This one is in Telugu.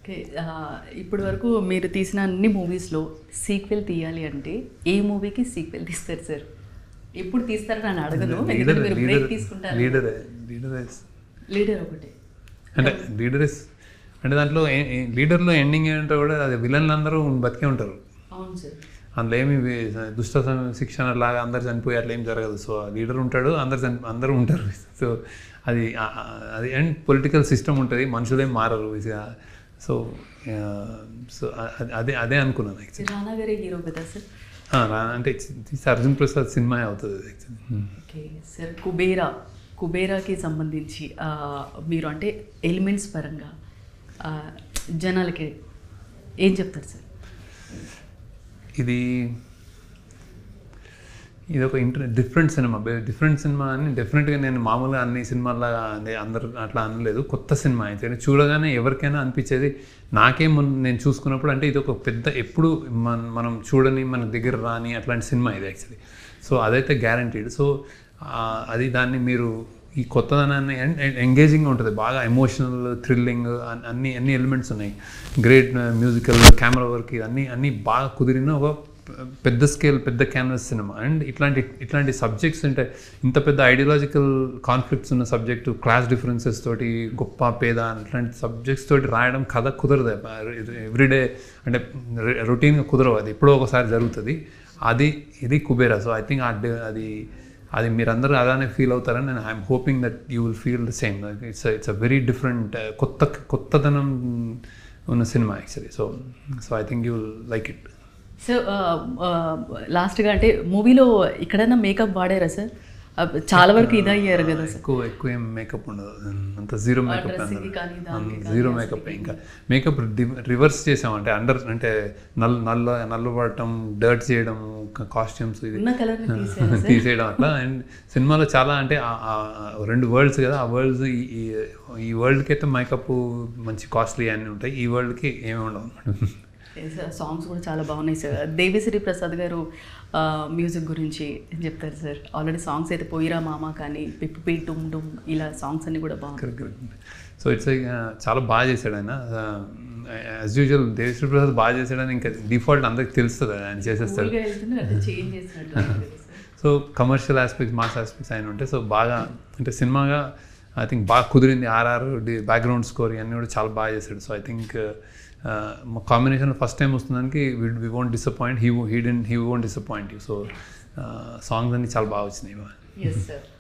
ఓకే. ఇప్పటి వరకు మీరు తీసిన అన్ని మూవీస్‌లో సీక్వెల్ తీయాలి అంటే ఏ మూవీకి సీక్వెల్ తీస్తారు సార్? ఎప్పుడు తీస్తారని నేను అడగను. ఎందుకంటే మీరు బ్రేక్ తీసుకుంటారు. లీడర్ ఒకటే. అంటే లీడర్ అంటే దాంట్లో లీడర్లో ఎండింగ్ ఏంటంటే కూడా అది విలన్లు అందరూ బతికే ఉంటారు. అవును సార్. అందులో ఏమి దుష్ట శిక్షణ లాగా అందరు చనిపోయి అట్లా ఏం జరగదు. సో లీడర్ ఉంటాడు, అందరూ ఉంటారు. సో అది అది అండ్ పొలిటికల్ సిస్టమ్ ఉంటుంది, మనుషులేం మారరు. సో సో అదే అనుకున్నాను యాక్చువల్లీ. రానా గారే హీరో కదా సార్? అంటే అర్జున్ ప్రసాద్ సినిమా అవుతుంది యాక్చువల్లీ. Okay sir. కుబేరాకి సంబంధించి మీరు అంటే ఎలిమెంట్స్ పరంగా జనాలకి ఏం చెప్తారు సార్? ఇది ఒక డిఫరెంట్ సినిమా అని డెఫినెట్గా నేను మామూలుగా అన్ని సినిమాల్లాగా అందరు అట్లా అనలేదు. కొత్త సినిమా అయితే చూడగానే ఎవరికైనా అనిపించేది. నేను చూసుకున్నప్పుడు అంటే ఇది ఒక పెద్ద ఎప్పుడు మనం చూడని మన దగ్గర రాని అట్లాంటి సినిమా ఇది యాక్చువల్లీ. సో అదైతే గ్యారంటీడ్. సో అది దాన్ని మీరు ఈ కొత్తదనాన్ని ఎంగేజింగ్గా ఉంటుంది, బాగా ఎమోషనల్, థ్రిల్లింగ్ అన్ని ఎలిమెంట్స్ ఉన్నాయి. గ్రేట్ మ్యూజికల్, కెమెరా వర్క్ అన్నీ బాగా కుదిరిన ఒక పెద్ద స్కేల్, పెద్ద క్యాన్వస్ సినిమా. అండ్ ఇట్లాంటి సబ్జెక్ట్స్ అంటే ఇంత పెద్ద ఐడియాలజికల్ కాన్ఫ్లిక్ట్స్ ఉన్న సబ్జెక్టు, క్లాస్ డిఫరెన్సెస్ తోటి, గొప్ప పేద ఇట్లాంటి సబ్జెక్ట్స్ తోటి రాయడం కథ కుదరదు. ఎవ్రీడే అంటే రొటీన్గా కుదరవు, అది ఎప్పుడో ఒకసారి జరుగుతుంది. ఇది కుబేరా. సో ఐ థింక్ అది మీరందరూ అలానే ఫీల్ అవుతారని నేను I'm hoping that you will feel the same. It's a very different కొత్తదనం ఉన్న cinema actually. So I think you will like it. So లాస్ట్గా అంటే మూవీలో ఎక్కడైనా మేకప్ వాడారా సార్? చాలా వరకు ఇదయ్యారు కదా సార్. ఎక్కువ ఏం మేకప్ ఉండదు, అంత జీరో మేకప్. ఇంకా మేకప్ రివర్స్ చేసామంటే అంటే నల్ల పడటం, డర్ట్ చేయడం, కాస్ట్యూమ్స్ తీసేయడం అట్లా. అండ్ సినిమాలో చాలా అంటే 2 వరల్డ్స్ కదా, ఆ వరల్డ్స్ ఈ వరల్డ్కి అయితే మేకప్ మంచి కాస్ట్లీ అన్నీ ఉంటాయి, ఈ వరల్డ్కి ఏమి ఉండవు అనమాట. సాంగ్స్ కూడా చాలా బాగున్నాయి సార్. దేవిశ్రీ ప్రసాద్ గారు మ్యూజిక్ గురించి ఏం చెప్తారు సార్? ఆల్రెడీ సాంగ్స్ అయితే పోయిరా మామ కానీ, పిప్పి టుమ్ డుమ్ ఇలా సాంగ్స్ అన్ని కూడా బాగుంటాయి. సో ఇట్స్ చాలా బాగా చేశాడు ఆయన. యాజ్ యూజువల్ దేవిశ్రీ ప్రసాద్ బాగా చేశాడని ఇంకా డిఫాల్ట్ అందరికి తెలుస్తుంది, ఆయన చేసేస్తాడు. So commercial aspects, mass aspects ఆయన ఉంటాయి. సో బాగా అంటే సినిమాగా ఐ థింక్ బాగా కుదిరింది. బ్యాక్గ్రౌండ్ స్కోర్ ఇవన్నీ కూడా చాలా బాగా చేశాడు. So I think combination first time వస్తుందానికి we won't disappoint, he won't disappoint you. So songs అన్ని చాలా బాగా వచ్చినాయి.